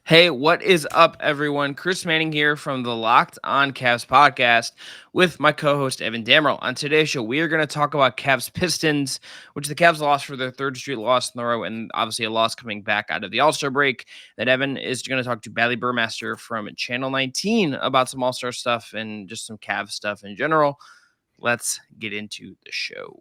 Hey, what is up, everyone? Chris Manning here from the Locked On Cavs podcast with my co host, Evan Dammarell. On today's show, we are going to talk about Cavs Pistons, which the Cavs lost for their third straight loss in a row, and obviously a loss coming back out of the AllStar break. Then Evan is going to talk to Baillie Burmaster from Channel 19 about some AllStar stuff and just some Cavs stuff in general. Let's get into the show.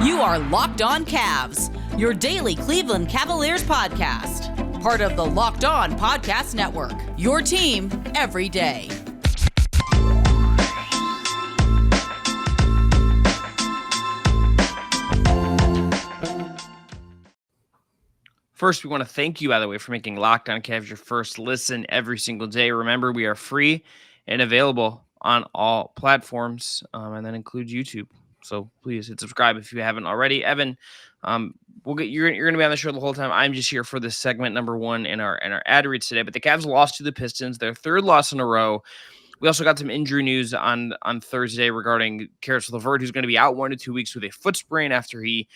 You are Locked On Cavs, your daily Cleveland Cavaliers podcast. Part of the Locked On Podcast Network, your team every day. First, we want to thank you, by the way, for making Locked On Cavs your first listen every single day. Remember, we are free and available on all platforms, and that includes YouTube. So please hit subscribe if you haven't already. Evan, you're going to be on the show the whole time. I'm just here for this segment number one in our ad reads today. But the Cavs lost to the Pistons, their third loss in a row. We also got some injury news on Thursday regarding Caris LeVert, who's going to be out 1 to 2 weeks with a foot sprain after he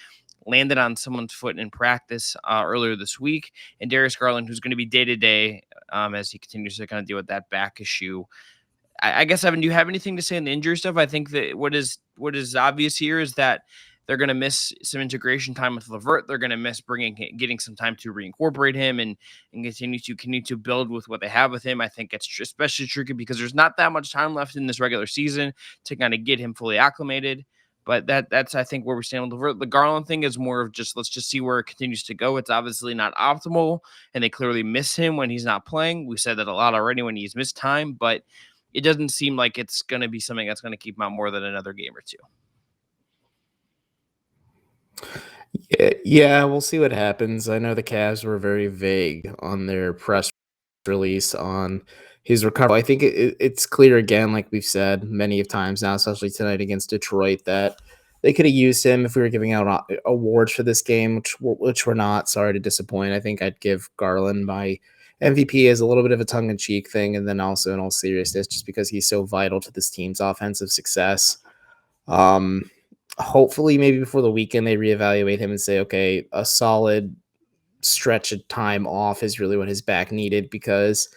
landed on someone's foot in practice earlier this week, and Darius Garland, who's going to be day-to-day as he continues to kind of deal with that back issue. I guess, Evan, do you have anything to say on the injury stuff? I think that what is obvious here is that they're going to miss some integration time with LeVert. They're going to miss getting some time to reincorporate him and continue to build with what they have with him. I think it's especially tricky because there's not that much time left in this regular season to kind of get him fully acclimated. But that's I think where we stand with LeVert. The Garland thing is more of just let's just see where it continues to go. It's obviously not optimal, and they clearly miss him when he's not playing. We said that a lot already when he's missed time, but it doesn't seem like it's going to be something that's going to keep him out more than another game or two. Yeah, we'll see what happens. I know the Cavs were very vague on their press release on his recovery. I think it's clear again, like we've said many of times now, especially tonight against Detroit, that they could have used him if we were giving out awards for this game, which we're not. Sorry to disappoint. I think I'd give Garland my MVP as a little bit of a tongue-in-cheek thing, and then also in all seriousness, just because he's so vital to this team's offensive success. Hopefully maybe before the weekend they reevaluate him and say, okay, a solid stretch of time off is really what his back needed, because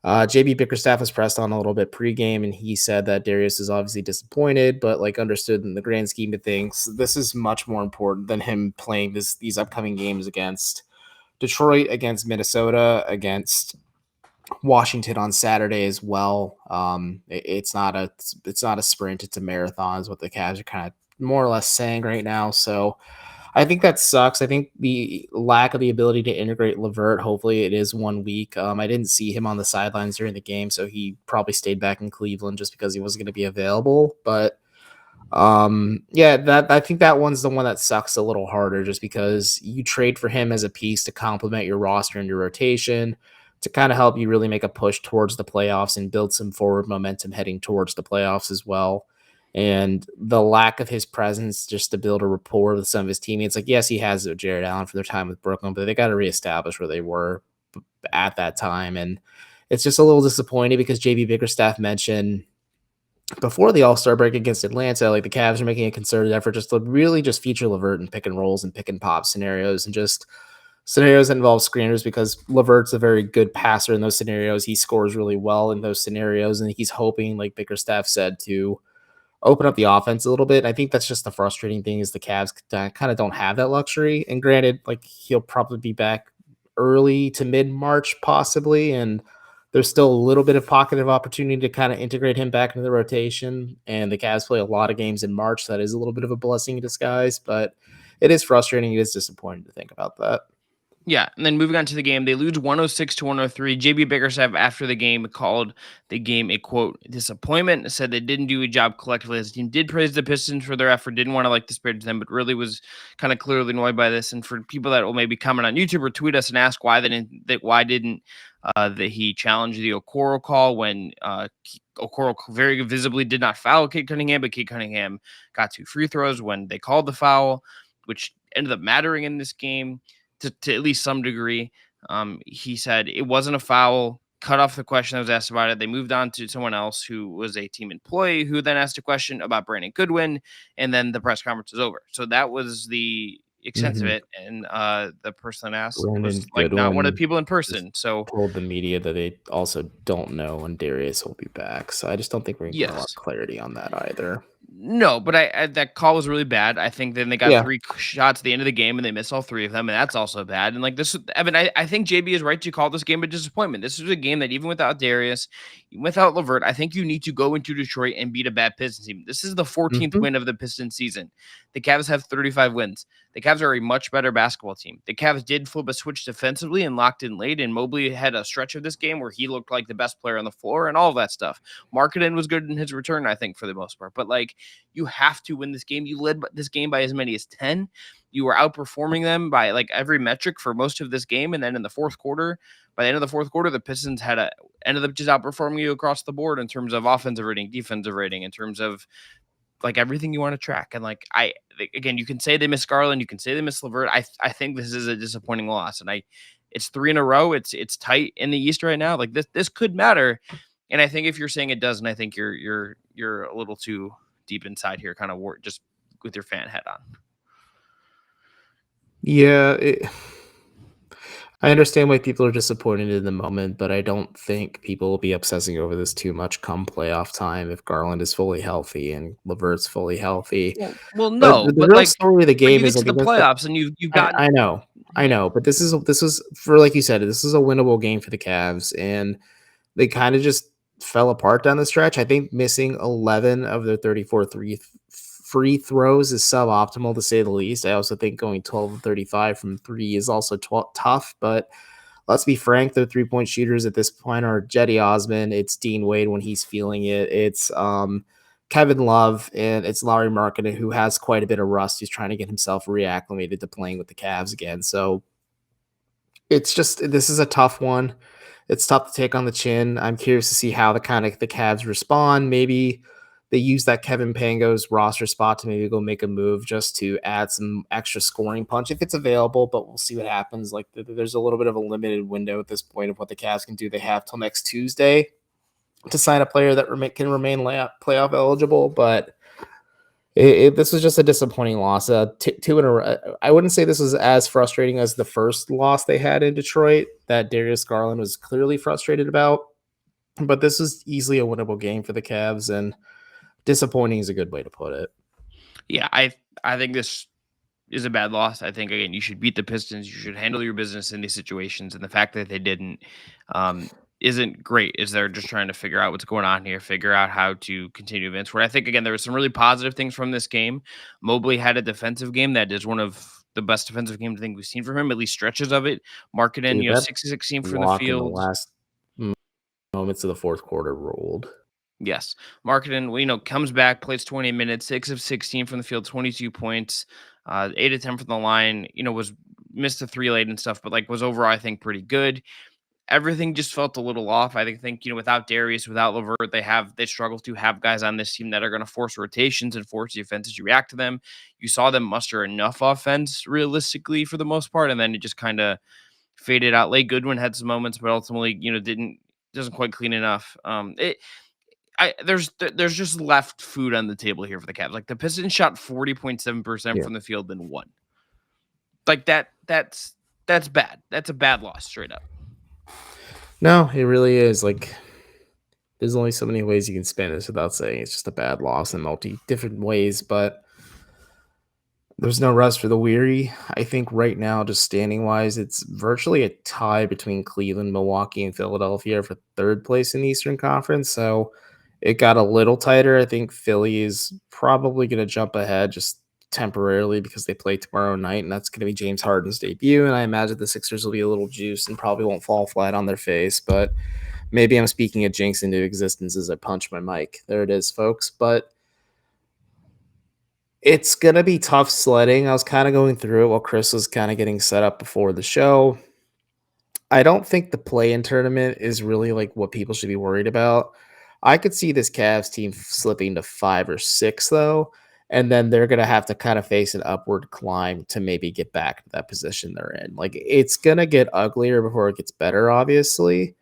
JB Bickerstaff was pressed on a little bit pregame, and he said that Darius is obviously disappointed, but like understood in the grand scheme of things, this is much more important than him playing these upcoming games against Detroit, against Minnesota, against Washington on Saturday as well. It's not a sprint, it's a marathon is what the Cavs are kind of more or less saying right now. So I think that sucks. I think the lack of the ability to integrate LeVert, hopefully it is 1 week. I didn't see him on the sidelines during the game, so he probably stayed back in Cleveland just because he wasn't going to be available. But yeah, that I think that one's the one that sucks a little harder, just because you trade for him as a piece to complement your roster and your rotation to kind of help you really make a push towards the playoffs and build some forward momentum heading towards the playoffs as well. And the lack of his presence just to build a rapport with some of his teammates. Like, yes, he has Jared Allen for their time with Brooklyn, but they got to reestablish where they were at that time. And it's just a little disappointing because JB Bickerstaff mentioned before the All-Star break against Atlanta, like the Cavs are making a concerted effort just to really just feature LeVert in pick and rolls and pick and pop scenarios, and just scenarios that involve screeners, because LeVert's a very good passer in those scenarios. He scores really well in those scenarios, and he's hoping, like Bickerstaff said, to open up the offense a little bit. I think that's just the frustrating thing, is the Cavs kind of don't have that luxury. And granted, like he'll probably be back early to mid-March possibly, and there's still a little bit of pocket of opportunity to kind of integrate him back into the rotation. And the Cavs play a lot of games in March. So that is a little bit of a blessing in disguise, but it is frustrating. It is disappointing to think about that. Yeah, and then moving on to the game, they lose 106 to 103. JB Bickerstaff after the game called the game a, quote, disappointment, said they didn't do a job collectively as a team, did praise the Pistons for their effort, didn't want to disparage them, but really was kind of clearly annoyed by this. And for people that will maybe comment on YouTube or tweet us and ask why didn't he challenge the Okoro call when Okoro very visibly did not foul Cade Cunningham, but Cade Cunningham got 2 free throws when they called the foul, which ended up mattering in this game. To at least some degree. He said it wasn't a foul cut off the question that was asked about it. They moved on to someone else who was a team employee who then asked a question about Brandon Goodwin, and then the press conference was over. So that was the extent of Mhm. it. And the person asked Brandon was like not one of the Goodwin people in just person. So told the media that they also don't know when Darius will be back. So I just don't think we're gonna get a lot of yes. clarity on that either. No, but I that call was really bad. I think then they got Yeah. 3 shots at the end of the game, and they missed all 3 of them, and that's also bad. And, like, this Evan, I think JB is right to call this game a disappointment. This is a game that even without Darius, even without LeVert, I think you need to go into Detroit and beat a bad Pistons team. This is the 14th Mhm. win of the Pistons season. The Cavs have 35 wins. The Cavs are a much better basketball team. The Cavs did flip a switch defensively and locked in late, and Mobley had a stretch of this game where he looked like the best player on the floor and all of that stuff. Marketing was good in his return, I think, for the most part. But, like, you have to win this game. You led this game by as many as 10. You were outperforming them by like every metric for most of this game. And then in the fourth quarter, by the end of the fourth quarter, the Pistons ended up just outperforming you across the board in terms of offensive rating, defensive rating, in terms of like everything you want to track. And like again, you can say they miss Garland, you can say they miss LeVert. I think this is a disappointing loss, and it's 3 in a row. It's tight in the East right now. Like this could matter. And I think if you're saying it doesn't, I think you're a little too deep inside here, kind of just with your fan head on. Yeah, I understand why people are disappointed in the moment, but I don't think people will be obsessing over this too much come playoff time if Garland is fully healthy and LeVert's fully healthy. Well, But no, the but real like, story of the but you game is get to like the against the playoffs and you've gotten I yeah. know, but this is for like you said, this is a winnable game for the Cavs, and they kind of just fell apart down the stretch. I think missing 11 of their 34 free throws is suboptimal to say the least. I also think going 12 of 35 from 3 is also tough, but let's be frank, their 3-point shooters at this point are Jetty Osman, it's Dean Wade when he's feeling it, it's Kevin Love, and it's Larry Markkinen, who has quite a bit of rust. He's trying to get himself reacclimated to playing with the Cavs again. So it's just this is a tough one. It's tough to take on the chin. I'm curious to see how the Cavs respond. Maybe they use that Kevin Pango's roster spot to maybe go make a move just to add some extra scoring punch if it's available, but we'll see what happens. Like there's a little bit of a limited window at this point of what the Cavs can do. They have till next Tuesday to sign a player that can remain playoff eligible, but this was just a disappointing loss. Two in a row. I wouldn't say this was as frustrating as the first loss they had in Detroit that Darius Garland was clearly frustrated about, but this is easily a winnable game for the Cavs, and disappointing is a good way to put it. Yeah, I think this is a bad loss. I think again, you should beat the Pistons. You should handle your business in these situations, and the fact that they didn't isn't great. Is they're just trying to figure out what's going on here, figure out how to continue events. Where I think again, there were some really positive things from this game. Mobley had a defensive game that is one of the best defensive games I think we've seen from him, at least stretches of it. Marketing, Dude, that 6-16 from the block in the field. last moments of the fourth quarter rolled. Yes. Marketing, comes back, plays 20 minutes, 6 of 16 from the field, 22 points, 8 of 10 from the line, was missed a 3 late and stuff, but like was overall, I think, pretty good. Everything just felt a little off. I think, without Darius, without LeVert, they struggle to have guys on this team that are going to force rotations and force the offenses to react to them. You saw them muster enough offense realistically for the most part, and then it just kind of faded out. Late Goodwin had some moments, but ultimately, doesn't quite clean enough. There's just left food on the table here for the Cavs. Like the Pistons shot 40.7% from the field and won. Like that's bad. That's a bad loss straight up. No, it really is. Like there's only so many ways you can spin this without saying it's just a bad loss in different ways, but there's no rest for the weary. I think right now, just standing wise, it's virtually a tie between Cleveland, Milwaukee, and Philadelphia for third place in the Eastern Conference. So it got a little tighter. I think Philly is probably going to jump ahead just temporarily because they play tomorrow night, and that's going to be James Harden's debut. And I imagine the Sixers will be a little juiced and probably won't fall flat on their face. But maybe I'm speaking a jinx into existence as I punch my mic. There it is, folks. But it's going to be tough sledding. I was kind of going through it while Chris was kind of getting set up before the show. I don't think the play-in tournament is really like what people should be worried about. I could see this Cavs team slipping to 5 or 6 though, and then they're going to have to kind of face an upward climb to maybe get back to that position they're in. Like it's going to get uglier before it gets better, obviously.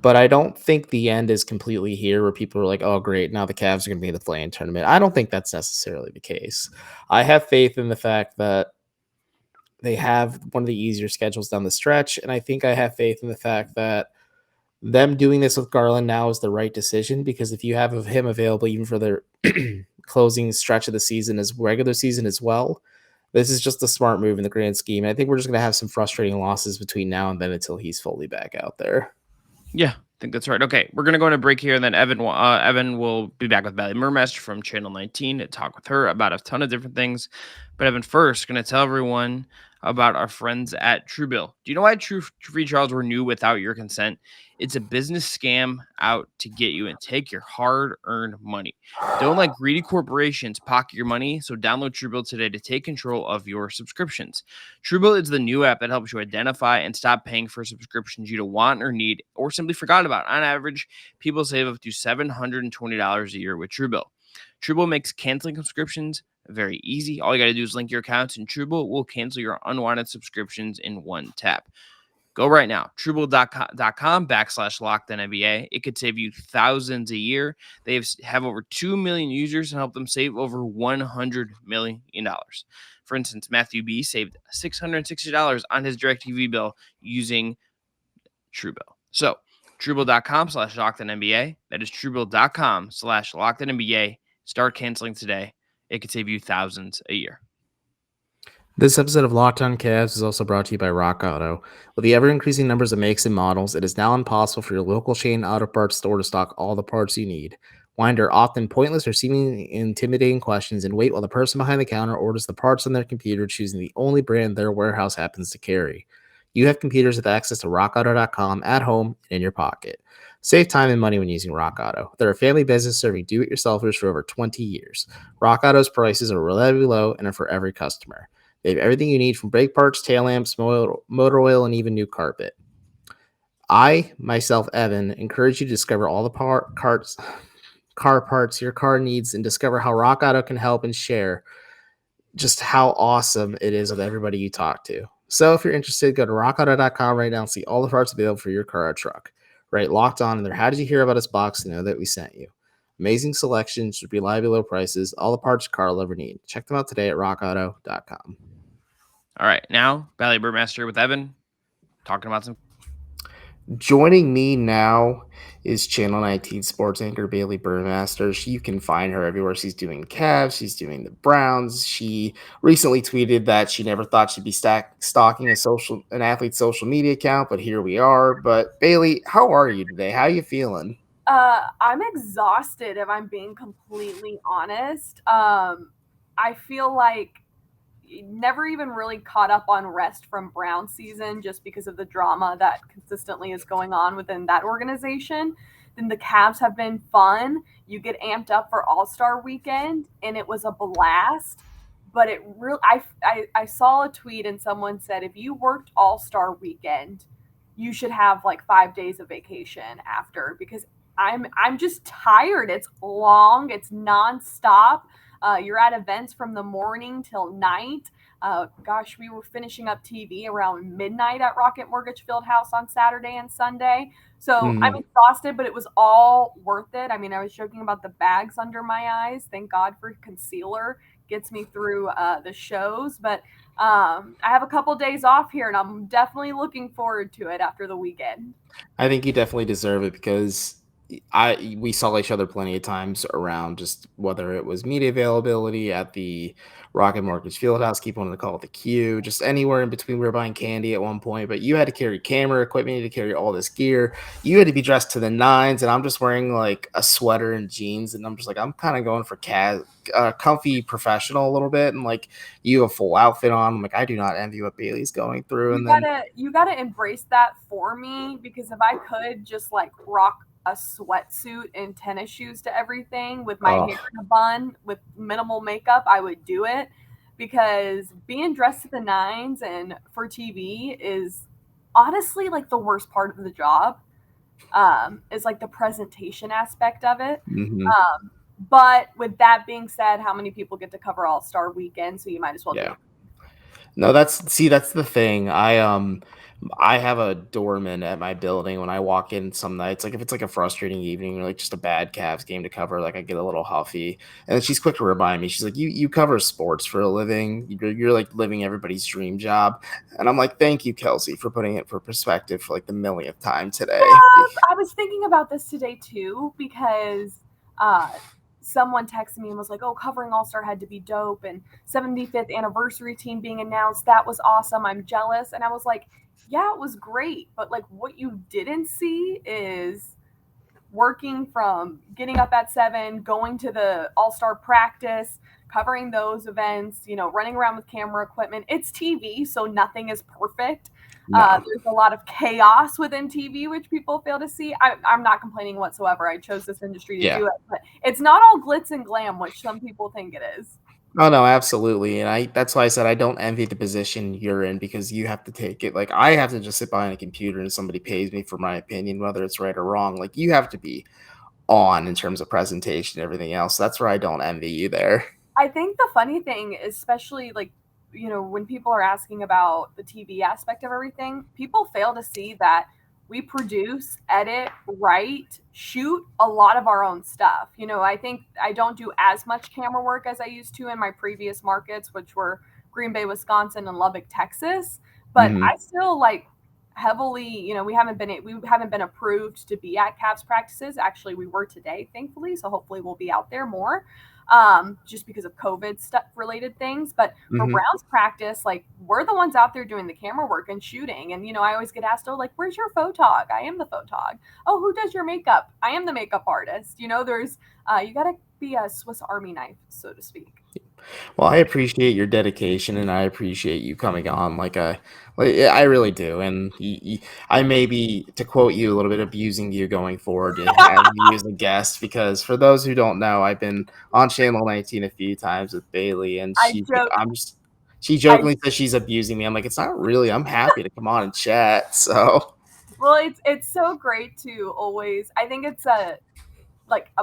But I don't think the end is completely here where people are like, oh, great, now the Cavs are going to be in the play-in tournament. I don't think that's necessarily the case. I have faith in the fact that they have one of the easier schedules down the stretch. And I think I have faith in the fact that them doing this with Garland now is the right decision, because if you have him available even for their closing stretch of the season as regular season as well, this is just a smart move in the grand scheme. And I think we're just going to have some frustrating losses between now and then until he's fully back out there. Yeah, I think that's right. Okay, we're going to go on a break here, and then Evan will be back with Baillie Burmaster from Channel 19 to talk with her about a ton of different things. But Evan, first, going to tell everyone about our friends at TrueBill. Do you know why free trials were new without your consent? It's a business scam out to get you and take your hard-earned money. Don't let greedy corporations pocket your money, so download TrueBill today to take control of your subscriptions. TrueBill is the new app that helps you identify and stop paying for subscriptions you don't want or need or simply forgot about. On average, people save up to $720 a year with TrueBill. TrueBill makes canceling subscriptions very easy. All you got to do is link your accounts, and TrueBill will cancel your unwanted subscriptions in one tap. Go right now, TrueBill.com/LockedOnNBA. It could save you thousands a year. They have over 2 million users and help them save over $100 million. For instance, Matthew B. saved $660 on his DirecTV bill using TrueBill. So, TrueBill.com/LockedOnNBA. That is TrueBill.com/LockedOnNBA. Start canceling today. It could save you thousands a year. This episode of Locked On Cavs is also brought to you by Rock Auto. With the ever-increasing numbers of makes and models, it is now impossible for your local chain auto parts store to stock all the parts you need. Wind are often pointless or seemingly intimidating questions and wait while the person behind the counter orders the parts on their computer, choosing the only brand their warehouse happens to carry. You have computers with access to RockAuto.com at home and in your pocket. Save time and money when using Rock Auto. They're a family business serving do-it-yourselfers for over 20 years. Rock Auto's prices are reliably low and are for every customer. They have everything you need from brake parts, tail lamps, motor oil, and even new carpet. I, myself, Evan, encourage you to discover all the car parts your car needs and discover how Rock Auto can help and share just how awesome it is with everybody you talk to. So if you're interested, go to rockauto.com right now and see all the parts available for your car or truck. Right, Locked On in there. How did you hear about us box to know that we sent you? Amazing selections, reliably low prices, all the parts your car will ever need. Check them out today at rockauto.com. All right, now Baillie Burmaster with Evan talking about some. Joining me now is Channel 19 sports anchor Baillie Burmaster. You can find her everywhere. She's doing Cavs. She's doing the Browns. She recently tweeted that she never thought she'd be stalking an athlete's social media account, but here we are. But Baillie, how are you today? How are you feeling? I'm exhausted, if I'm being completely honest. I feel like never even really caught up on rest from Brown season just because of the drama that consistently is going on within that organization. Then the Cavs have been fun. You get amped up for AllStar Weekend, and it was a blast. But it really, I saw a tweet and someone said, if you worked AllStar Weekend, you should have like 5 days of vacation after, because I'm just tired. It's long. It's nonstop. You're at events from the morning till night. Gosh, we were finishing up TV around midnight at Rocket Mortgage Fieldhouse on Saturday and Sunday. So I'm exhausted, but it was all worth it. I mean, I was joking about the bags under my eyes. Thank God for concealer. Gets me through the shows. But I have a couple days off here, and I'm definitely looking forward to it after the weekend. I think you definitely deserve it, because we saw each other plenty of times around, just whether it was media availability at the Rocket Mortgage Fieldhouse, keep wanting to call it the Q, just anywhere in between. We were buying candy at one point, but you had to carry camera equipment, you had to carry all this gear, you had to be dressed to the nines, and I'm just wearing like a sweater and jeans, and I'm just like, I'm kind of going for comfy professional a little bit, and like you have a full outfit on. I'm like, I do not envy what Bailey's going through. You gotta embrace that for me, because if I could just like rock a sweatsuit and tennis shoes to everything with my hair in a bun with minimal makeup, I would do it, because being dressed to the nines and for TV is honestly like the worst part of the job. Is like the presentation aspect of it. But with that being said, how many people get to cover All-Star Weekend? So you might as well do it. No, that's the thing. I have a doorman at my building when I walk in some nights. Like if it's like a frustrating evening or like just a bad Cavs game to cover, like I get a little huffy. And then she's quick to remind me. She's like, "You cover sports for a living. You're like living everybody's dream job." And I'm like, "Thank you, Kelsey, for putting it for perspective for like the millionth time today." I was thinking about this today too because someone texted me and was like, "Oh, covering All-Star had to be dope, and 75th anniversary team being announced, that was awesome. I'm jealous." And I was like, "Yeah, it was great, but like what you didn't see is working from getting up at 7, going to the All-Star practice, covering those events, running around with camera equipment. It's TV, so nothing is perfect. No. There's a lot of chaos within TV, which people fail to see. I'm not complaining whatsoever. I chose this industry to do it, but it's not all glitz and glam, which some people think it is. Oh no, absolutely. And that's why I said I don't envy the position you're in because you have to take it. Like I have to just sit behind a computer and somebody pays me for my opinion, whether it's right or wrong. Like you have to be on in terms of presentation and everything else. That's where I don't envy you there. I think the funny thing, especially when people are asking about the TV aspect of everything, people fail to see that we produce, edit, write, shoot a lot of our own stuff. I think I don't do as much camera work as I used to in my previous markets, which were Green Bay, Wisconsin, and Lubbock, Texas. But I still heavily, we haven't been approved to be at Cavs practices. Actually, we were today, thankfully. So hopefully we'll be out there more. Just because of COVID stuff related things. But for Browns practice, we're the ones out there doing the camera work and shooting. And, I always get asked, "Oh, where's your photog?" I am the photog. "Oh, who does your makeup?" I am the makeup artist. There's, you got to be a Swiss Army knife, so to speak. Well, I appreciate your dedication and I appreciate you coming on I really do. And I may be, to quote you, a little bit abusing you going forward to have you as a guest because for those who don't know, I've been on Channel 19 a few times with Bailey and she jokingly says she's abusing me. I'm like, it's not really. I'm happy to come on and chat. So, well, it's so great to always, I think it's a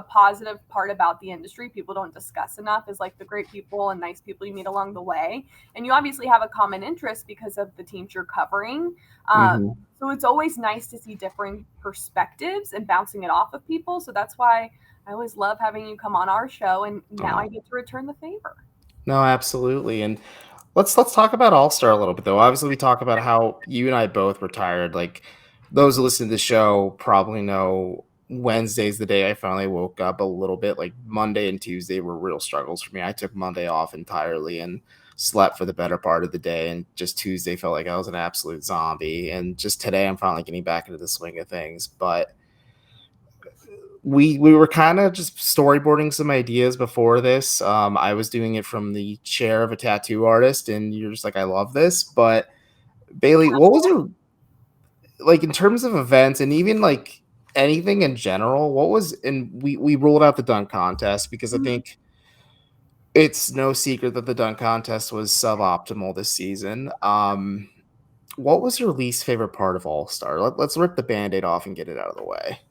positive part about the industry people don't discuss enough is the great people and nice people you meet along the way. And you obviously have a common interest because of the teams you're covering. So it's always nice to see different perspectives and bouncing it off of people. So that's why I always love having you come on our show. And now I get to return the favor. No, absolutely. And let's talk about All-Star a little bit though. Obviously we talk about how you and I both retired. Like those who listen to the show probably know Wednesday's the day I finally woke up a little bit. Like Monday and Tuesday were real struggles for me. I took Monday off entirely and slept for the better part of the day. And just Tuesday felt like I was an absolute zombie. And just today I'm finally getting back into the swing of things. But we were kind of just storyboarding some ideas before this. I was doing it from the chair of a tattoo artist, and you're just like, I love this. But Bailey, what was your in terms of events and even anything in general? What was we ruled out the dunk contest because I think it's no secret that the dunk contest was suboptimal this season. What was your least favorite part of All-Star? Let's rip the Band-Aid off and get it out of the way.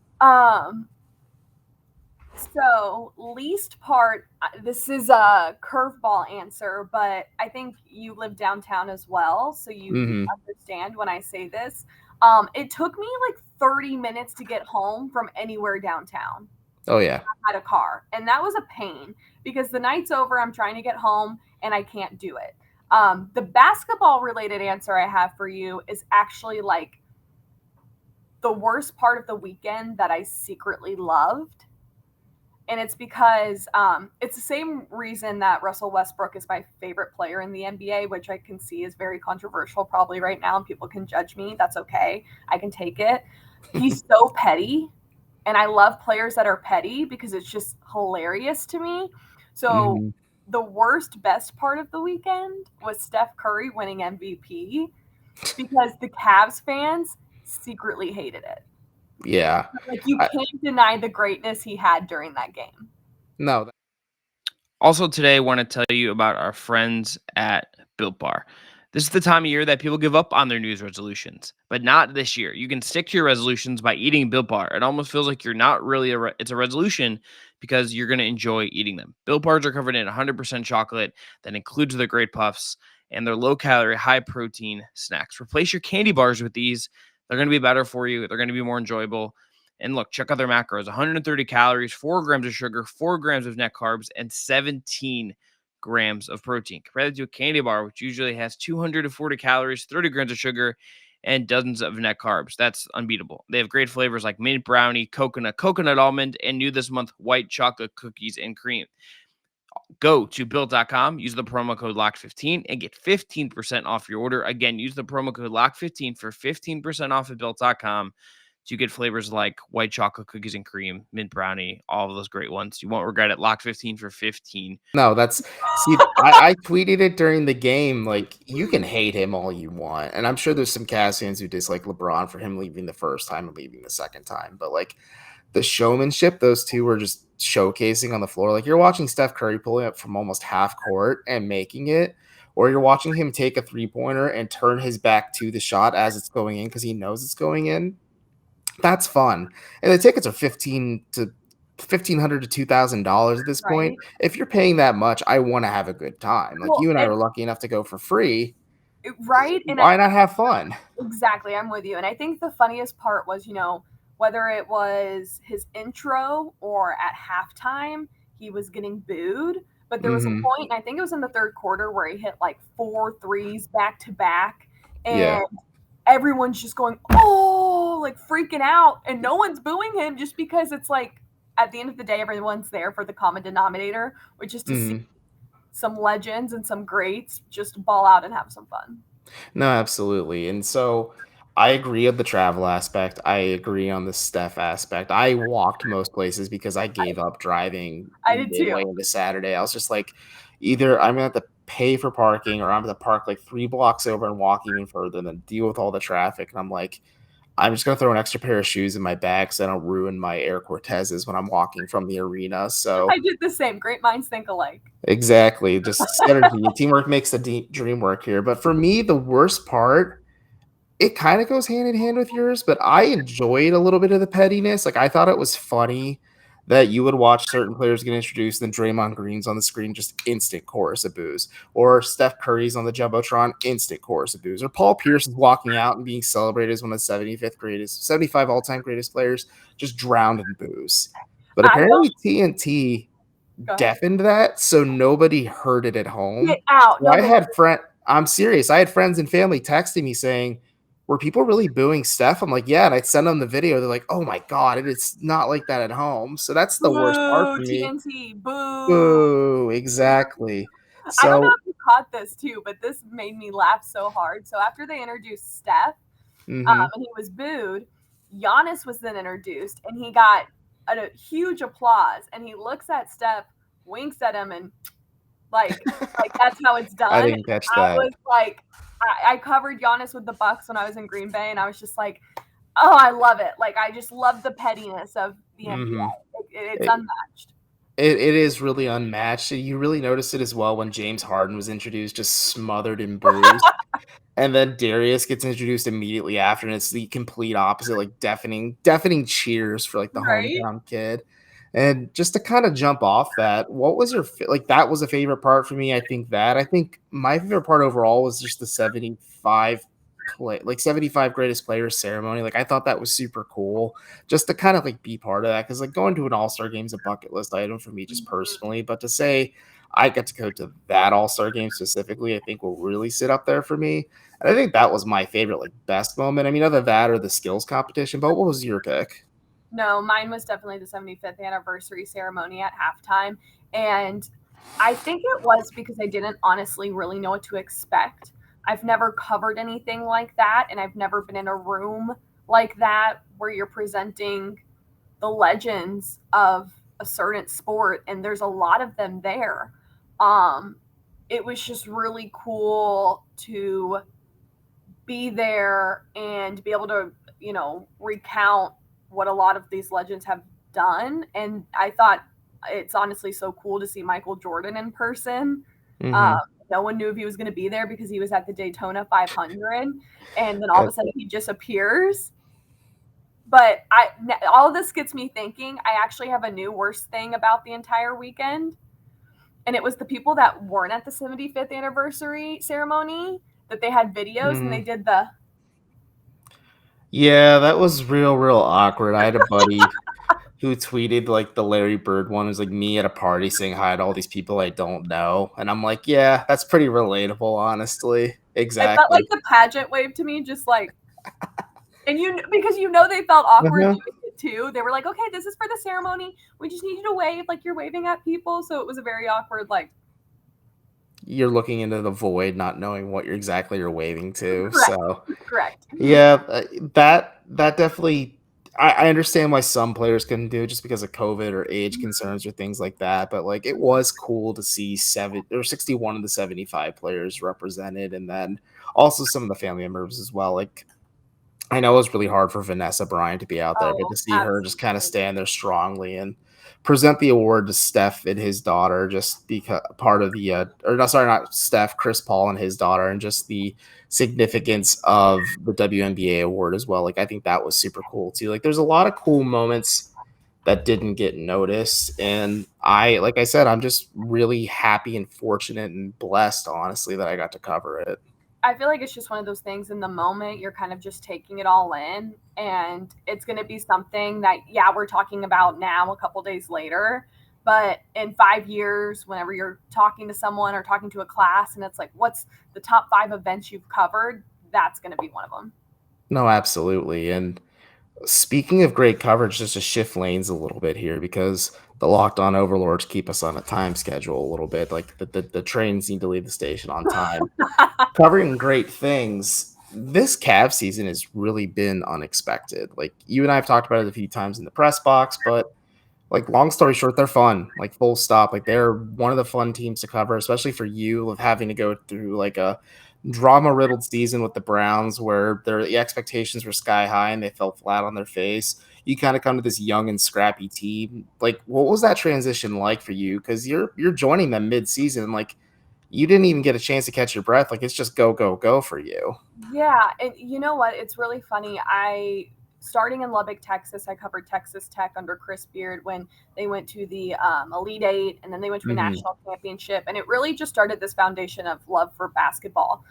So least part, this is a curveball answer, but I think you live downtown as well, so you understand when I say this. It took me 30 minutes to get home from anywhere downtown. Oh yeah. I had a car, and that was a pain because the night's over, I'm trying to get home and I can't do it. The basketball related answer I have for you is actually the worst part of the weekend that I secretly loved. And it's because it's the same reason that Russell Westbrook is my favorite player in the NBA, which I can see is very controversial probably right now. And people can judge me. That's okay. I can take it. He's so petty. And I love players that are petty because it's just hilarious to me. So the best part of the weekend was Steph Curry winning MVP because the Cavs fans secretly hated it. Yeah. You can't deny the greatness he had during that game. No. Also today, I want to tell you about our friends at Buildbar. This is the time of year that people give up on their New Year's resolutions, but not this year. You can stick to your resolutions by eating Built Bar. It almost feels like you're not really it's a resolution because you're going to enjoy eating them. Built Bars are covered in 100% chocolate that includes the great puffs, and they're low-calorie, high-protein snacks. Replace your candy bars with these. They're going to be better for you. They're going to be more enjoyable. And look, check out their macros. 130 calories, 4 grams of sugar, 4 grams of net carbs, and 17 grams of protein. Compare that to a candy bar, which usually has 240 calories, 30 grams of sugar, and dozens of net carbs. That's unbeatable. They have great flavors like mint brownie, coconut almond, and new this month, white chocolate cookies and cream. Go to Build.com, use the promo code LOCK15 and get 15% off your order. Again, use the promo code LOCK15 for 15% off at Build.com. So you get flavors like white chocolate cookies and cream, mint brownie, all of those great ones. You won't regret it. LOCK15 for 15. No, I tweeted it during the game. Like, you can hate him all you want. And I'm sure there's some Cavs fans who dislike LeBron for him leaving the first time and leaving the second time. But like, the showmanship those two were just showcasing on the floor. Like, you're watching Steph Curry pulling up from almost half court and making it, or you're watching him take a 3-pointer and turn his back to the shot as it's going in because he knows it's going in. That's fun. And the tickets are $1,500 to $2,000 at this point. If you're paying that much, I want to have a good time. Like, you and I were lucky enough to go for free. Right. And why not have fun? Exactly. I'm with you. And I think the funniest part was, whether it was his intro or at halftime, he was getting booed. But there was a point, and I think it was in the third quarter, where he hit like 4 threes back to back. And everyone's just going, oh, like freaking out. And no one's booing him just because it's like, at the end of the day, everyone's there for the common denominator, which is to see some legends and some greats just ball out and have some fun. No, absolutely. And so I agree on the travel aspect. I agree on the Steph aspect. I walked most places because I gave up driving midway into Saturday. I was just like, either I'm going to have to pay for parking or I'm going to park like 3 blocks over and walk even further and then deal with all the traffic. And I'm like, I'm just going to throw an extra pair of shoes in my bag so I don't ruin my Air Cortezes when I'm walking from the arena. So I did the same. Great minds think alike. Exactly. Just synergy. Teamwork makes the dream work here. But for me, the worst part, it kind of goes hand in hand with yours, but I enjoyed a little bit of the pettiness. Like, I thought it was funny that you would watch certain players get introduced and Draymond Green's on the screen, just instant chorus of boos. Or Steph Curry's on the Jumbotron, instant chorus of boos. Or Paul Pierce is walking out and being celebrated as one of the 75 all-time greatest players, just drowned in boos. But apparently TNT deafened that, so nobody heard it at home. Get out. So I'm serious. I had friends and family texting me saying, were people really booing Steph? I'm like, yeah, and I'd send them the video. They're like, oh my God, it's not like that at home. So that's the worst part for me. TNT, boo. Boo, exactly. So, I don't know if you caught this too, but this made me laugh so hard. So after they introduced Steph, and he was booed, Giannis was then introduced, and he got a huge applause. And he looks at Steph, winks at him, and like that's how it's done. I didn't catch that. I was like, I covered Giannis with the Bucks when I was in Green Bay, and I was just like, oh, I love it. Like, I just love the pettiness of the NBA. It's unmatched. It is really unmatched. You really notice it as well when James Harden was introduced, just smothered in boos. And then Darius gets introduced immediately after, and it's the complete opposite, like deafening cheers for like the hometown kid. And just to kind of jump off that, what was your that was a favorite part for me. I think my favorite part overall was just the 75 greatest players ceremony. Like, I thought that was super cool just to kind of like be part of that, because like going to an All-Star game is a bucket list item for me just personally, but to say I get to go to that All-Star game specifically, I think will really sit up there for me. And I think that was my favorite, like, best moment. I mean, other than that or the skills competition, but what was your pick? No, mine was definitely the 75th anniversary ceremony at halftime. And I think it was because I didn't honestly really know what to expect. I've never covered anything like that, and I've never been in a room like that where you're presenting the legends of a certain sport, and there's a lot of them there. It was just really cool to be there and be able to, recount what a lot of these legends have done. And I thought it's honestly so cool to see Michael Jordan in person. No one knew if he was going to be there because he was at the Daytona 500, and then all of a sudden he just appears. But all of this gets me thinking, I actually have a new worst thing about the entire weekend. and it was the people that weren't at the 75th anniversary ceremony that they had videos and they did the. Yeah, that was real awkward. I had a buddy who tweeted like the Larry Bird one. It was like me at a party saying hi to all these people I don't know. And I'm like, yeah, that's pretty relatable, honestly. It felt Exactly. like the pageant wave to me, just like, and because they felt awkward doing it too. They were like, okay, this is for the ceremony. We just need you to wave like you're waving at people. So it was a very awkward, like, you're looking into the void, not knowing what you're waving to. correct. So Correct. yeah, that definitely. I understand why some players couldn't do it just because of COVID or age concerns or things like that. But like, it was cool to see 61 of the 75 players represented, and then also some of the family members as well. Like, I know it was really hard for Vanessa Bryant to be out there, but to see her just kind of stand there strongly and present the award to Steph and his daughter, just because part of the, not Steph, Chris Paul and his daughter, and just the significance of the WNBA award as well. Like, I think that was super cool too. Like, there's a lot of cool moments that didn't get noticed. And like I said, I'm just really happy and fortunate and blessed, honestly, that I got to cover it. I feel like it's just one of those things in the moment, you're kind of just taking it all in, and it's going to be something that, yeah, we're talking about now a couple days later, but in 5 years, whenever you're talking to someone or talking to a class and it's like, what's the top 5 events you've covered? That's going to be one of them. No, absolutely. And speaking of great coverage, just to shift lanes a little bit here, because the Locked On overlords keep us on a time schedule a little bit. Like the trains need to leave the station on time. Covering great things. This Cavs season has really been unexpected. Like, you and I have talked about it a few times in the press box, but like, long story short, they're fun. Like, full stop. Like, they're one of the fun teams to cover, especially for you, of having to go through like a drama-riddled season with the Browns where the expectations were sky high and they fell flat on their face. You kind of come to this young and scrappy team. Like, what was that transition like for you? Because you're joining them mid-season, and like, you didn't even get a chance to catch your breath. Like, it's just go for you. Yeah, and you know what? It's really funny. Starting in Lubbock, Texas, I covered Texas Tech under Chris Beard when they went to the Elite Eight, and then they went to a national championship. And it really just started this foundation of love for basketball.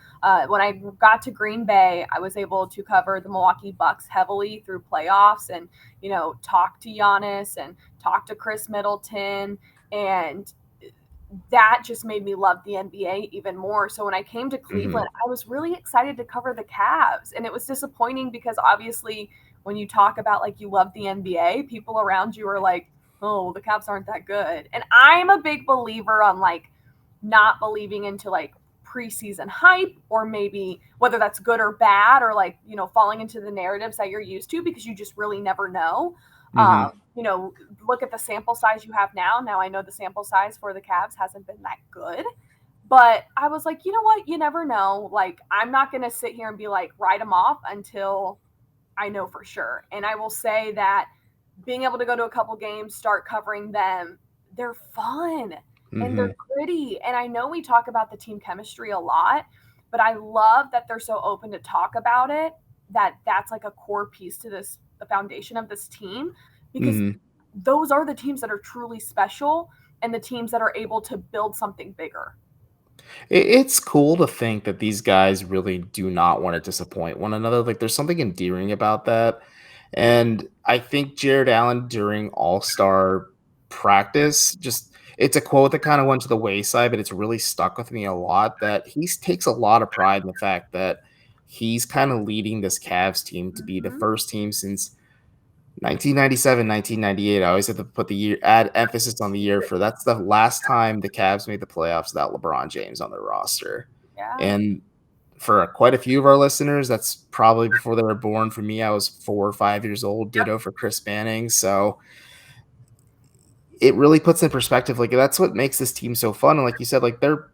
When I got to Green Bay, I was able to cover the Milwaukee Bucks heavily through playoffs and, talk to Giannis and talk to Chris Middleton. And that just made me love the NBA even more. So when I came to Cleveland, I was really excited to cover the Cavs. And it was disappointing because obviously when you talk about like you love the NBA, people around you are like, oh, the Cavs aren't that good. And I'm a big believer on like not believing into like preseason hype, or maybe whether that's good or bad, or like, falling into the narratives that you're used to, because you just really never know. Look at the sample size you have now. Now I know the sample size for the Cavs hasn't been that good, but I was like, you know what? You never know. Like, I'm not going to sit here and be like, write them off until I know for sure. And I will say that being able to go to a couple games, start covering them, they're fun and they're gritty. And I know we talk about the team chemistry a lot, but I love that they're so open to talk about it, that's like a core piece to the foundation of this team, because those are the teams that are truly special and the teams that are able to build something bigger. It's cool to think that these guys really do not want to disappoint one another. Like, there's something endearing about that. And I think Jared Allen during All-Star practice, it's a quote that kind of went to the wayside, but it's really stuck with me a lot, that he takes a lot of pride in the fact that he's kind of leading this Cavs team to be the first team since 1997, 1998. I always have to put add emphasis on the year, for that's the last time the Cavs made the playoffs without LeBron James on their roster. Yeah. And for quite a few of our listeners, that's probably before they were born. For me, I was 4 or 5 years old. Ditto for Chris Manning. So it really puts in perspective. Like, that's what makes this team so fun. And like you said, like, they're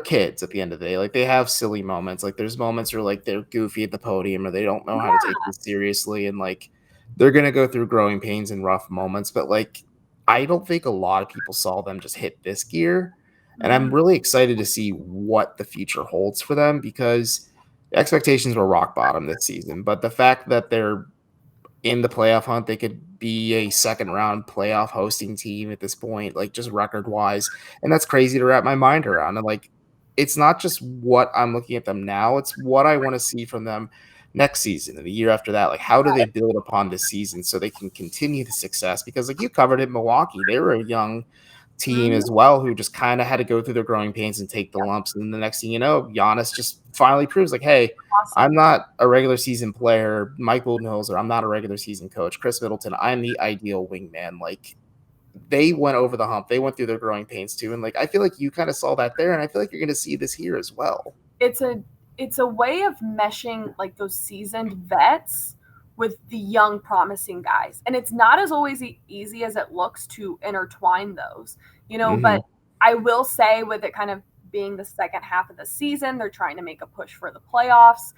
kids at the end of the day. Like, they have silly moments. Like, there's moments where like they're goofy at the podium, or they don't know how to take this seriously, and like, they're going to go through growing pains and rough moments. But like, I don't think a lot of people saw them just hit this gear. And I'm really excited to see what the future holds for them, because the expectations were rock bottom this season. But the fact that they're in the playoff hunt. They could be a second round playoff hosting team at this point, like just record wise. And that's crazy to wrap my mind around. And like, it's not just what I'm looking at them now, it's what I want to see from them next season and the year after that. Like, how do they build upon this season so they can continue the success? Because like you covered it, Milwaukee, they were a young team as well who just kind of had to go through their growing pains and take the lumps. And then the next thing you know, Giannis just finally proves like, hey, I'm not a regular season player. Mike Budenholzer, I'm not a regular season coach. Chris Middleton, I'm the ideal wingman. Like, they went over the hump. They went through their growing pains too. And like, I feel like you kind of saw that there, and I feel like you're going to see this here as well. It's a way of meshing like those seasoned vets with the young promising guys, and it's not as always easy as it looks to intertwine those, but I will say, with it kind of being the second half of the season, they're trying to make a push for the playoffs,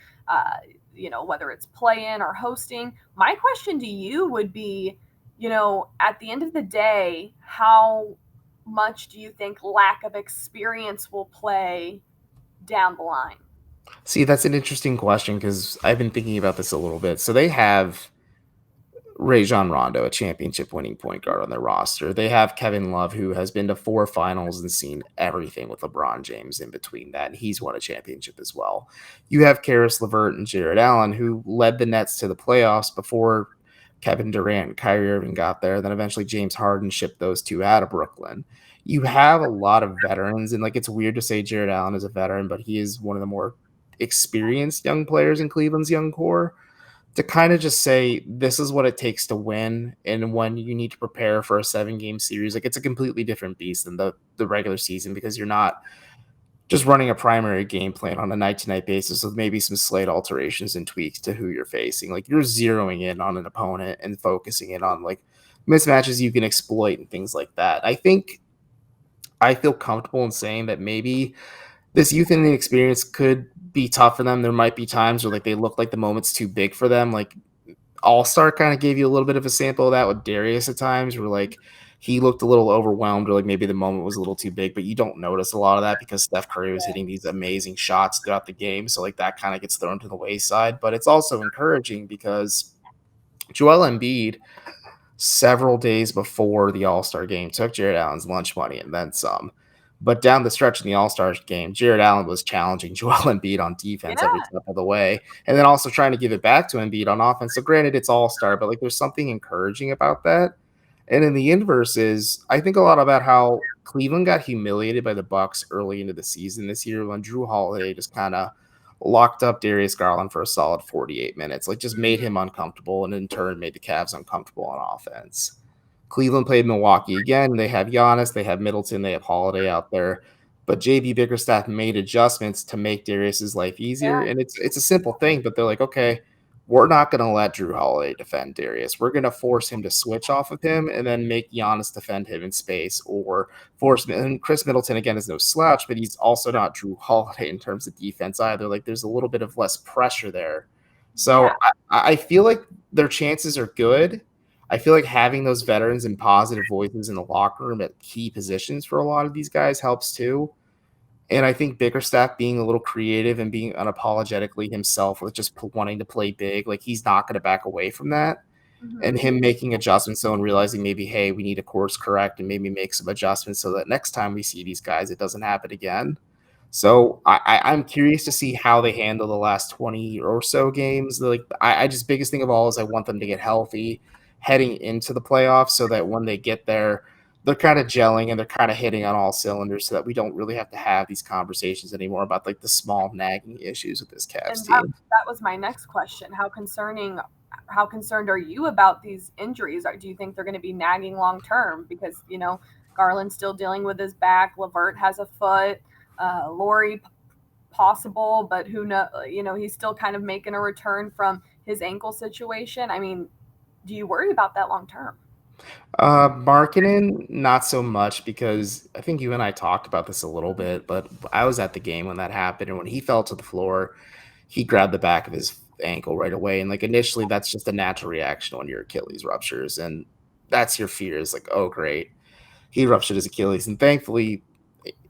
whether it's play-in or hosting. My question to you would be, at the end of the day, how much do you think lack of experience will play down the line? See, that's an interesting question because I've been thinking about this a little bit. So they have Rajon Rondo, a championship winning point guard on their roster. They have Kevin Love, who has been to 4 finals and seen everything with LeBron James in between that. And he's won a championship as well. You have Karis LeVert and Jared Allen, who led the Nets to the playoffs before Kevin Durant and Kyrie Irving got there. Then eventually James Harden shipped those two out of Brooklyn. You have a lot of veterans, and like, it's weird to say Jared Allen is a veteran, but he is one of the more experienced young players in Cleveland's young core, to kind of just say this is what it takes to win. And when you need to prepare for a 7-game series, like, it's a completely different beast than the regular season, because you're not just running a primary game plan on a night-to-night basis with maybe some slight alterations and tweaks to who you're facing. Like, you're zeroing in on an opponent and focusing it on like mismatches you can exploit and things like that. I think I feel comfortable in saying that maybe this youth and inexperience could be tough for them. There might be times where like they look like the moment's too big for them. Like, AllStar kind of gave you a little bit of a sample of that with Darius at times, where like he looked a little overwhelmed, or like maybe the moment was a little too big, but you don't notice a lot of that because Steph Curry was hitting these amazing shots throughout the game. So like that kind of gets thrown to the wayside. But it's also encouraging because Joel Embiid, several days before the All-Star game, took Jared Allen's lunch money and then some. But down the stretch in the All-Star game, Jared Allen was challenging Joel Embiid on defense every step of the way, and then also trying to give it back to Embiid on offense. So granted, it's All-Star, but like there's something encouraging about that. And in the inverse is, I think a lot about how Cleveland got humiliated by the Bucks early into the season this year when Drew Holiday just kind of locked up Darius Garland for a solid 48 minutes, like just made him uncomfortable, and in turn made the Cavs uncomfortable on offense. Cleveland played Milwaukee again. They have Giannis, they have Middleton, they have Holiday out there. But JB Bickerstaff made adjustments to make Darius's life easier. And it's a simple thing, but they're like, okay, we're not going to let Drew Holiday defend Darius. We're going to force him to switch off of him and then make Giannis defend him in space, or force him. And Chris Middleton, again, is no slouch, but he's also not Drew Holiday in terms of defense either. Like, there's a little bit of less pressure there. So I feel like their chances are good. I feel like having those veterans and positive voices in the locker room at key positions for a lot of these guys helps too. And I think Bickerstaff being a little creative and being unapologetically himself with just wanting to play big, like he's not going to back away from that. And him making adjustments though, and realizing maybe, hey, we need to course correct and maybe make some adjustments so that next time we see these guys, it doesn't happen again. So I'm curious to see how they handle the last 20 or so games. Like, I just, biggest thing of all is I want them to get healthy heading into the playoffs so that when they get there, they're kind of gelling and they're kind of hitting on all cylinders, so that we don't really have to have these conversations anymore about like the small nagging issues with this Cavs team. That was my next question. How concerned are you about these injuries? Do you think they're going to be nagging long term? Because, Garland's still dealing with his back. LeVert has a foot. Laurie possible, but who knows? He's still kind of making a return from his ankle situation. I mean, do you worry about that long term? Markkanen, not so much, because I think you and I talked about this a little bit, but I was at the game when that happened, and when he fell to the floor, he grabbed the back of his ankle right away. And like initially, that's just a natural reaction when your Achilles ruptures, and that's your fear is like, oh great, he ruptured his Achilles. And thankfully,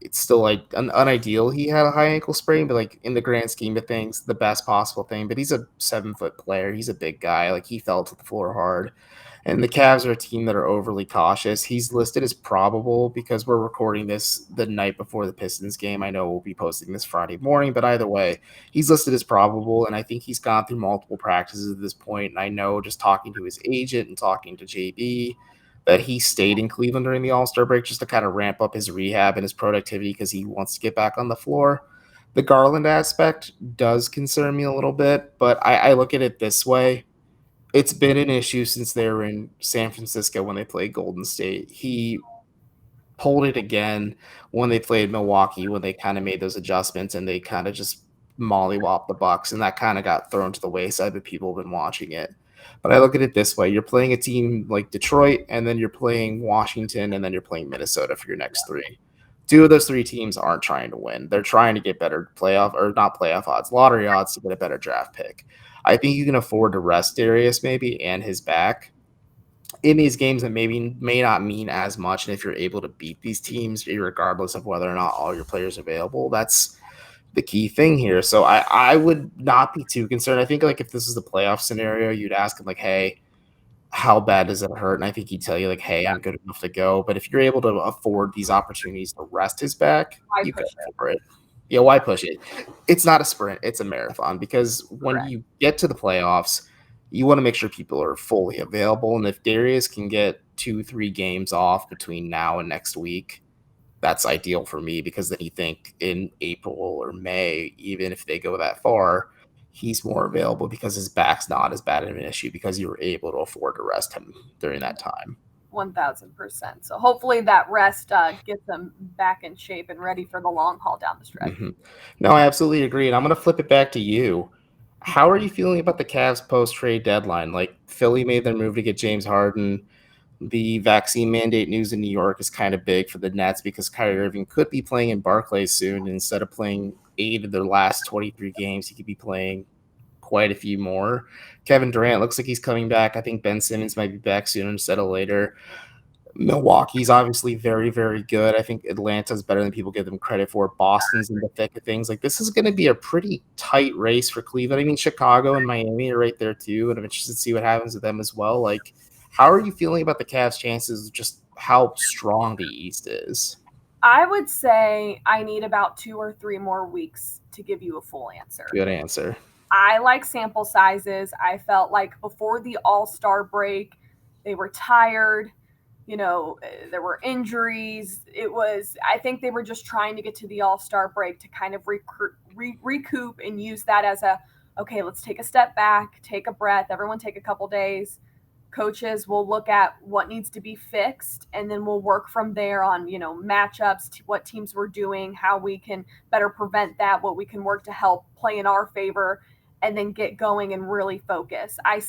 it's still like unideal. He had a high ankle sprain, but like in the grand scheme of things, the best possible thing. But he's a 7-foot player. He's a big guy. Like he fell to the floor hard. And the Cavs are a team that are overly cautious. He's listed as probable because we're recording this the night before the Pistons game. I know we'll be posting this Friday morning, but either way, he's listed as probable. And I think he's gone through multiple practices at this point. And I know just talking to his agent and talking to JB that he stayed in Cleveland during the All-Star break just to kind of ramp up his rehab and his productivity because he wants to get back on the floor. The Garland aspect does concern me a little bit, but I look at it this way. It's been an issue since they were in San Francisco when they played Golden State. He pulled it again when they played Milwaukee, when they kind of made those adjustments and they kind of just mollywopped the Bucks, and that kind of got thrown to the wayside, but people have been watching it. But I look at it this way. You're playing a team like Detroit, and then you're playing Washington, and then you're playing Minnesota for your next three. Two of those three teams aren't trying to win. They're trying to get better playoff, or not playoff odds, lottery odds to get a better draft pick. I think you can afford to rest Darius maybe and his back in these games that maybe may not mean as much. And if you're able to beat these teams, regardless of whether or not all your players are available, that's the key thing here. So I would not be too concerned. I think like if this is the playoff scenario, you'd ask him like, hey, how bad does it hurt? And I think he'd tell you like, hey, I'm good enough to go. But if you're able to afford these opportunities to rest his back, you go for it. Yeah, why push it? It's not a sprint. It's a marathon because when you get to the playoffs, you want to make sure people are fully available. And if Darius can get 2-3 games off between now and next week, that's ideal for me because then you think in April or May, even if they go that far, he's more available because his back's not as bad of an issue because you were able to afford to rest him during that time. 1,000%. So hopefully that rest gets them back in shape and ready for the long haul down the stretch. Mm-hmm. No, I absolutely agree. And I'm going to flip it back to you. How are you feeling about the Cavs post-trade deadline? Like Philly made their move to get James Harden. The vaccine mandate news in New York is kind of big for the Nets because Kyrie Irving could be playing in Barclays soon. And instead of playing 8 of their last 23 games, he could be playing quite a few more. Kevin Durant looks like he's coming back. I think Ben Simmons might be back sooner instead of later. Milwaukee's obviously very, very good. I think Atlanta's better than people give them credit for. Boston's in the thick of things. Like this is going to be a pretty tight race for Cleveland. I mean, Chicago and Miami are right there too, and I'm interested to see what happens with them as well. Like, how are you feeling about the Cavs' chances? Just how strong the East is? I would say I need about 2 or 3 more weeks to give you a full answer. Good answer. I like sample sizes. I felt like before the All-Star break, they were tired. You know, there were injuries. I think they were just trying to get to the All-Star break to kind of recoup and use that as okay, let's take a step back, take a breath, everyone take a couple days. Coaches will look at what needs to be fixed, and then we'll work from there on, matchups, what teams we're doing, how we can better prevent that, what we can work to help play in our favor, and then get going and really focus. I'm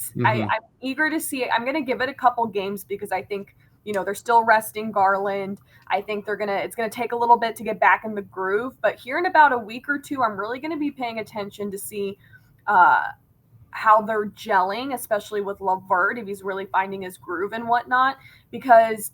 eager to see it. I'm going to give it a couple games because I think, they're still resting Garland. I think it's going to take a little bit to get back in the groove, but here in about a week or two, I'm really going to be paying attention to see how they're gelling, especially with LeVert, if he's really finding his groove and whatnot, because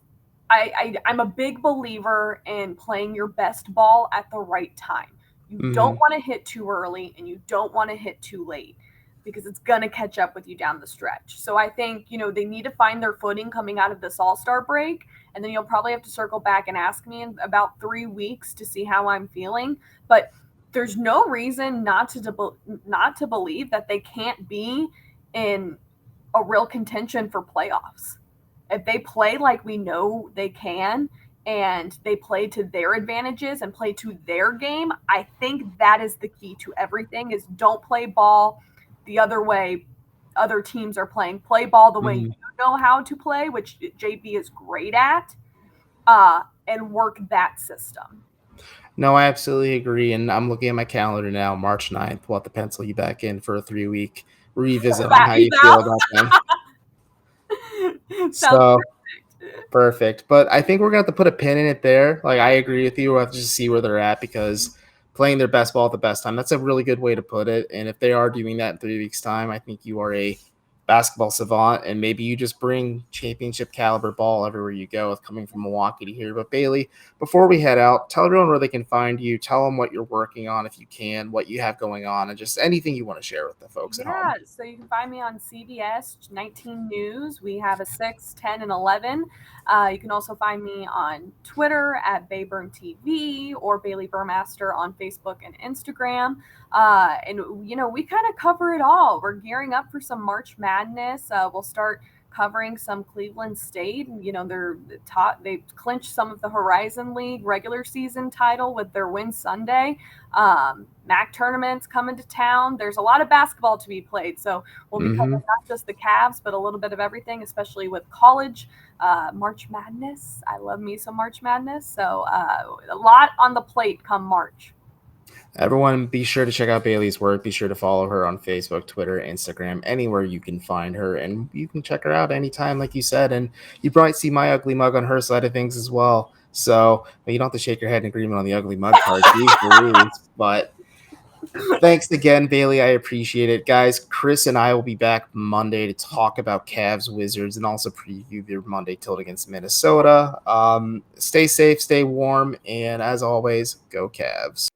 I'm a big believer in playing your best ball at the right time. You don't want to hit too early and you don't want to hit too late because it's going to catch up with you down the stretch. So I think, they need to find their footing coming out of this All-Star break. And then you'll probably have to circle back and ask me in about 3 weeks to see how I'm feeling. But there's no reason not to believe that they can't be in a real contention for playoffs. If they play like we know they can, and they play to their advantages and play to their game, I think that is the key to everything, is don't play ball the other way other teams are playing. Play ball the way you know how to play, which JB is great at, and work that system. No, I absolutely agree. And I'm looking at my calendar now, March 9th. We'll have to pencil you back in for a 3-week revisit on how you feel about them. So perfect. But I think we're going to have to put a pin in it there. Like, I agree with you. We'll have to just see where they're at because playing their best ball at the best time, that's a really good way to put it. And if they are doing that in 3 weeks' time, I think you are a basketball savant, and maybe you just bring championship caliber ball everywhere you go with coming from Milwaukee to here. But Baillie, before we head out, tell everyone where they can find you. Tell them what you're working on if you can, what you have going on, and just anything you want to share with the folks at home. Yeah, so you can find me on CBS 19 News. We have a 6, 10, and 11. You can also find me on Twitter at BayBurnTV or Baillie Burmaster on Facebook and Instagram. And, we kind of cover it all. We're gearing up for some March Madness. We'll start covering some Cleveland State. They clinched some of the Horizon League regular season title with their win Sunday. MAC tournaments coming to town. There's a lot of basketball to be played. So we'll be covering not just the Cavs, but a little bit of everything, especially with college March Madness. I love me some March Madness. So a lot on the plate come March. Everyone, be sure to check out Baillie's work. Be sure to follow her on Facebook, Twitter, Instagram, anywhere you can find her. And you can check her out anytime, like you said. And you might see my ugly mug on her side of things as well. So you don't have to shake your head in agreement on the ugly mug part. But thanks again, Baillie. I appreciate it. Guys, Chris and I will be back Monday to talk about Cavs Wizards and also preview their Monday tilt against Minnesota. Stay safe, stay warm, and as always, go Cavs.